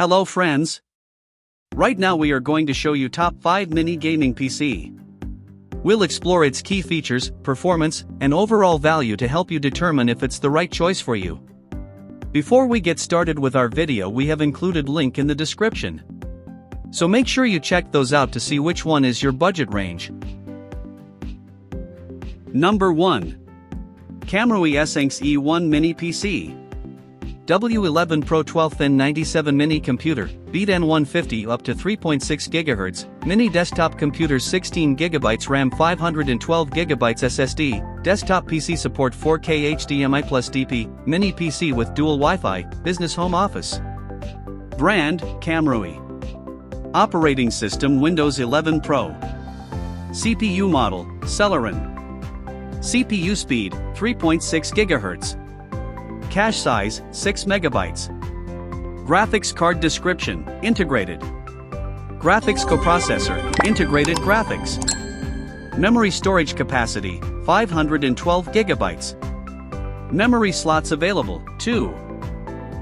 Hello friends! Right now we are going to show you top 5 mini gaming PC. We'll explore its key features, performance, and overall value to help you determine if it's the right choice for you. Before we get started with our video, we have included link in the description. So make sure you check those out to see which one is your budget range. Number 1. KAMRUI Essenx E1 Mini PC. W11 Pro 12th N97 Mini Computer, Beat N150 up to 3.6 GHz, Mini Desktop Computer 16GB RAM 512GB SSD, Desktop PC support 4K HDMI plus DP, Mini PC with dual Wi-Fi, Business Home Office. Brand, KAMRUI. Operating System Windows 11 Pro. CPU Model, Celeron. CPU Speed, 3.6 GHz. Cache size, 6 MB. Graphics card description, integrated. Graphics coprocessor, integrated graphics. Memory storage capacity, 512 GB. Memory slots available, 2.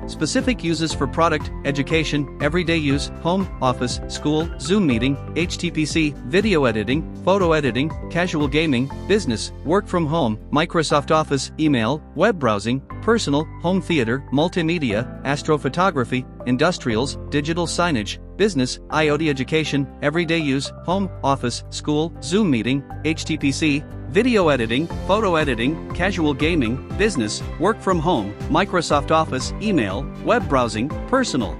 Specific uses for product, education, everyday use, home, office, school, Zoom meeting, HTPC, video editing, photo editing, casual gaming, business, work from home, Microsoft Office, email, web browsing, personal, home theater, multimedia, astrophotography, industrials, digital signage, business, IoT education, everyday use, home, office, school, Zoom meeting, HTPC, video editing, photo editing, casual gaming, business, work from home, Microsoft Office, email, web browsing, personal.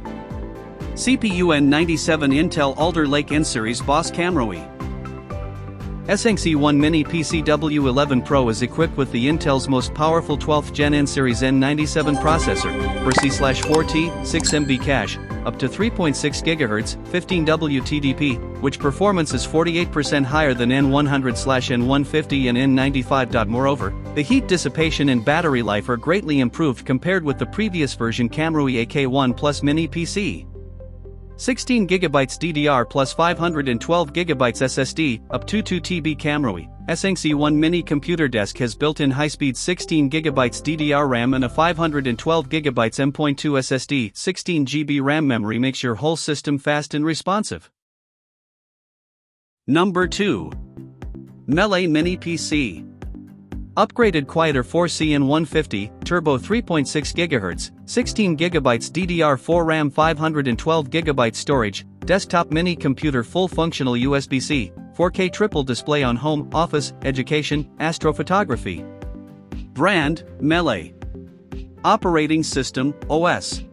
CPU N97 Intel Alder Lake N-Series Boss KAMRUI. Essenx E1 Mini PC W11 Pro is equipped with the Intel's most powerful 12th Gen N-Series N97 processor, for C/4T, 6MB cache, up to 3.6 GHz, 15W TDP, which performance is 48% higher than N100/N150 and N95. Moreover, the heat dissipation and battery life are greatly improved compared with the previous version KAMRUI AK1 Plus Mini PC. 16GB DDR plus 512GB SSD, up to 2TB KAMRUI. Essenx E1 Mini Computer Desk has built-in high-speed 16GB DDR RAM and a 512GB M.2 SSD. 16GB RAM memory makes your whole system fast and responsive. Number 2. MeLE Mini PC. Upgraded Quieter 4C N150, Turbo 3.6 GHz, 16GB DDR4 RAM 512GB storage, Desktop Mini Computer Full Functional USB-C, 4K Triple Display on Home, Office, Education, Astrophotography. Brand, MeLE. Operating System, OS.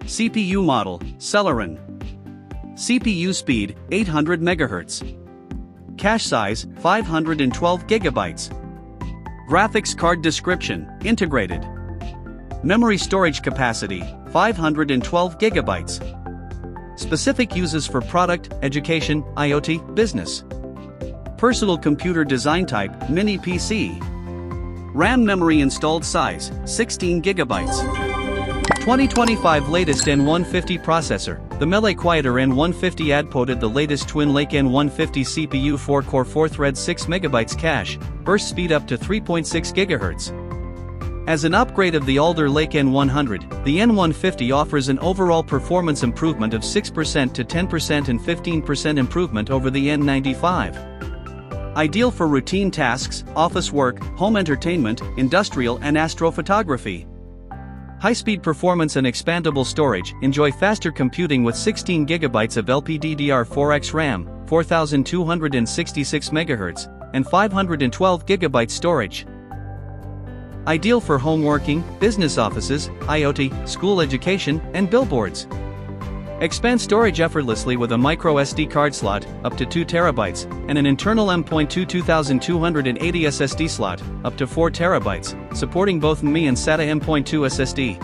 CPU Model, Celeron. CPU Speed, 800 MHz. Cache size, 512 GB. Graphics card description, integrated. Memory storage capacity, 512 GB. Specific uses for product, education, IoT, business. Personal computer design type, Mini PC. RAM memory installed size, 16 GB. 2025 latest N150 processor. The MeLE Quieter N150 outputted the latest Twin Lake N150 CPU 4-core 4-thread 6MB cache, burst speed up to 3.6 GHz. As an upgrade of the Alder Lake N100, the N150 offers an overall performance improvement of 6% to 10% and 15% improvement over the N95. Ideal for routine tasks, office work, home entertainment, industrial and astrophotography. High-speed performance and expandable storage. Enjoy faster computing with 16GB of LPDDR4X RAM, 4266 MHz, and 512GB storage. Ideal for home working, business offices, IoT, school education, and billboards. Expand storage effortlessly with a microSD card slot, up to 2 TB, and an internal M.2 2280 SSD slot, up to 4 TB, supporting both ME and SATA M.2 SSD.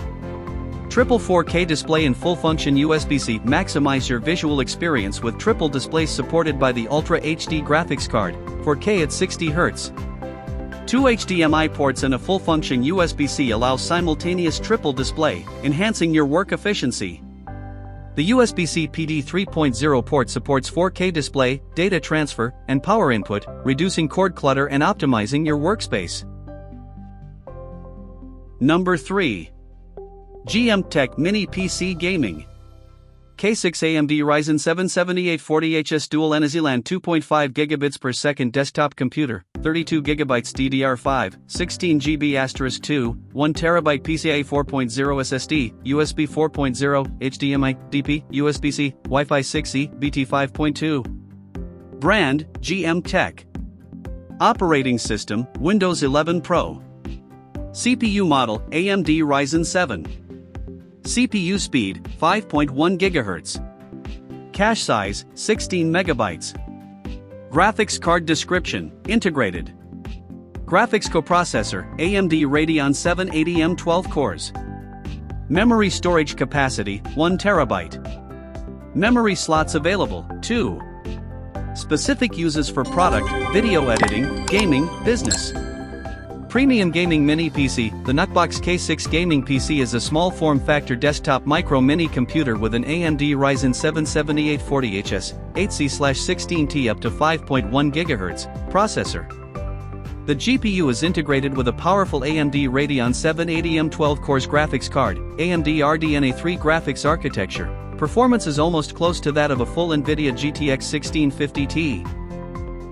Triple 4K display and full-function USB-C. Maximize your visual experience with triple displays supported by the Ultra HD graphics card, 4K at 60 Hz. 2 HDMI ports and a full-function USB-C allow simultaneous triple display, enhancing your work efficiency. The USB-C PD 3.0 port supports 4K display, data transfer, and power input, reducing cord clutter and optimizing your workspace. Number 3. GMKtec Mini PC Gaming. K6 AMD Ryzen 7 7840HS Dual NVLAN 2.5 gigabits per second desktop computer, 32 gigabytes DDR5, 16 GB *2, 1 terabyte PCIe 4.0 SSD, USB 4.0, HDMI, DP, USB-C, Wi-Fi 6E, BT 5.2. Brand, GMKtec. Operating system, Windows 11 Pro. CPU model, AMD Ryzen 7. CPU speed, 5.1 GHz. Cache size, 16 MB. Graphics card description, integrated. Graphics coprocessor, AMD Radeon 7 80M 12 cores. Memory storage capacity, 1 TB. Memory slots available, 2. Specific uses for product, video editing, gaming, business. Premium Gaming Mini PC. The NucBox K6 Gaming PC is a small form-factor desktop micro mini computer with an AMD Ryzen 7 7840HS, 8C/16T up to 5.1 GHz processor. The GPU is integrated with a powerful AMD Radeon 7 80M 12 cores graphics card, AMD RDNA 3 graphics architecture. Performance is almost close to that of a full NVIDIA GTX 1650 Ti.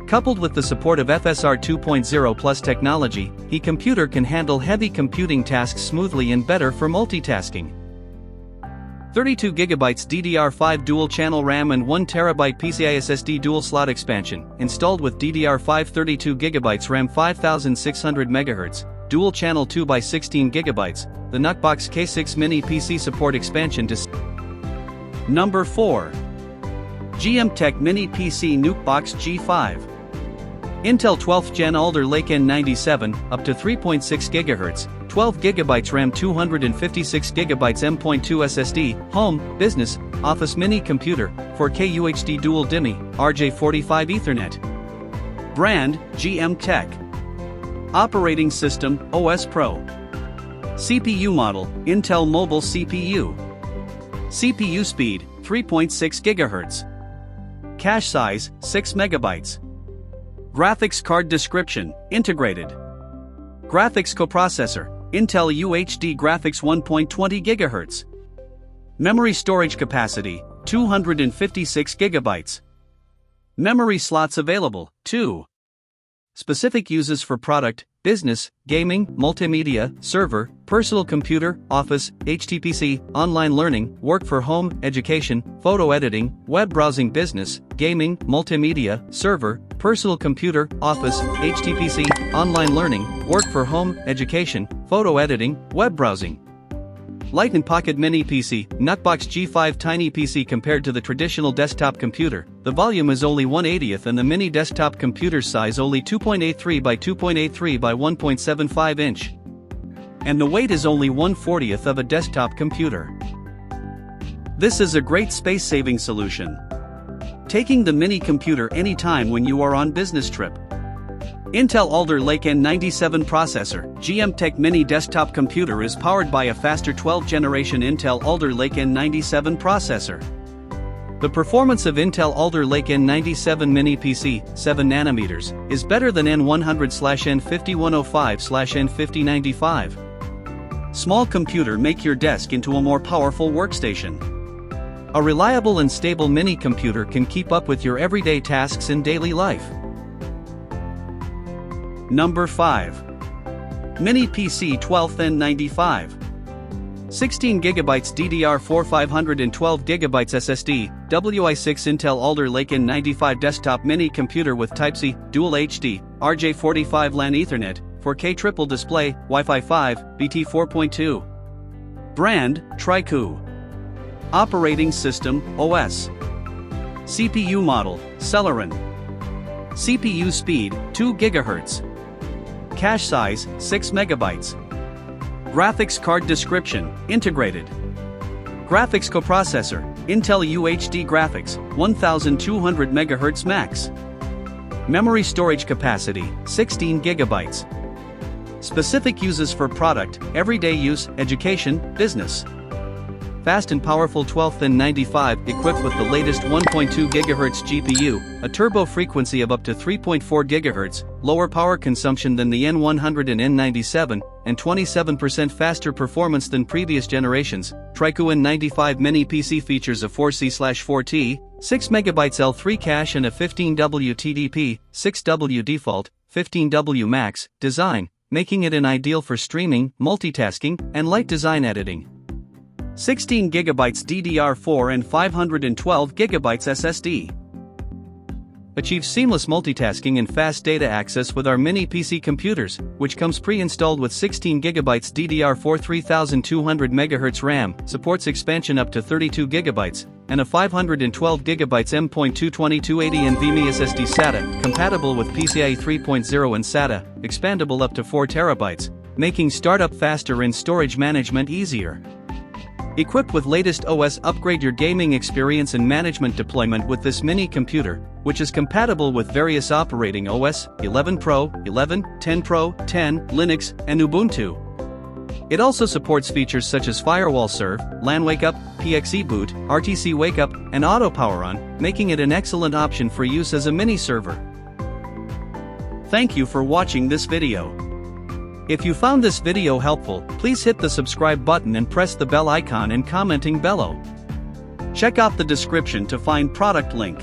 Coupled with the support of FSR 2.0 Plus technology, the computer can handle heavy computing tasks smoothly and better for multitasking. 32 GB DDR5 dual-channel RAM and 1 TB PCI SSD dual-slot expansion, installed with DDR5 32 GB RAM 5600 MHz, dual-channel 2x16 GB, the NucBox K6 Mini PC support expansion to Number 4. GMKtec Mini PC NucBox G5. Intel 12th Gen Alder Lake N97, up to 3.6 GHz, 12 GB RAM 256 GB M.2 SSD, home, business, office mini computer, 4K UHD dual DIMI, RJ45 Ethernet. Brand, GMKtec. Operating system, OS Pro. CPU model, Intel Mobile CPU. CPU speed, 3.6 GHz. Cache size, 6 MB. Graphics card description, integrated. Graphics coprocessor, Intel UHD Graphics 1.20 GHz. Memory storage capacity, 256 GB. Memory slots available, 2. Specific uses for product, business, gaming, multimedia, server, personal computer, office, HTPC, online learning, work for home, education, photo editing, web browsing, business, gaming, multimedia, server, personal computer, office, HTPC, online learning, work for home, education, photo editing, web browsing. Light and Pocket Mini PC, NucBox G5 Tiny PC. Compared to the traditional desktop computer, the volume is only 1/80th and the mini desktop computer's size only 2.83 by 2.83 by 1.75 inch. And the weight is only 1/40th of a desktop computer. This is a great space-saving solution. Taking the mini computer anytime when you are on business trip. Intel Alder Lake N97 processor, GMKtec Mini desktop computer is powered by a faster 12th generation Intel Alder Lake N97 processor. The performance of Intel Alder Lake N97 Mini PC, 7nm, is better than N100/N5105/N5095. Small computer make your desk into a more powerful workstation. A reliable and stable mini computer can keep up with your everyday tasks in daily life. Number 5. Mini PC 12th N95. 16 GB DDR4 512 GB SSD, WI6 Intel Alder Lake N95 desktop mini computer with Type-C, Dual HD, RJ45 LAN Ethernet, 4K triple display, Wi-Fi 5, BT 4.2. Brand, Triku. Operating system, OS. CPU model, Celeron. CPU speed, 2 GHz. Cache size, 6 MB. Graphics card description, integrated. Graphics coprocessor, Intel UHD Graphics, 1200 MHz max. Memory storage capacity, 16 GB. Specific uses for product, everyday use, education, business. fast and powerful 12th-N95, equipped with the latest 1.2 GHz GPU, a turbo frequency of up to 3.4 GHz, lower power consumption than the N100 and N97, and 27% faster performance than previous generations. KAMRUI N95 Mini PC features a 4C/4T, 6MB L3 cache and a 15W TDP, 6W default, 15W max design, making it an ideal for streaming, multitasking, and light design editing. 16GB DDR4 and 512GB SSD. Achieve seamless multitasking and fast data access with our Mini PC computers, which comes pre-installed with 16GB DDR4 3200MHz RAM, supports expansion up to 32GB, and a 512GB M.2 2280 NVMe SSD SATA, compatible with PCIe 3.0 and SATA, expandable up to 4TB, making startup faster and storage management easier. Equipped with latest OS, upgrade your gaming experience and management deployment with this mini computer, which is compatible with various operating OS, 11 Pro, 11, 10 Pro, 10, Linux, and Ubuntu. It also supports features such as Firewall Serve, LAN Wake-up, PXE Boot, RTC Wake-up, and Auto Power On, making it an excellent option for use as a mini server. Thank you for watching this video. If you found this video helpful, please hit the subscribe button and press the bell icon and commenting below. Check out the description to find product link.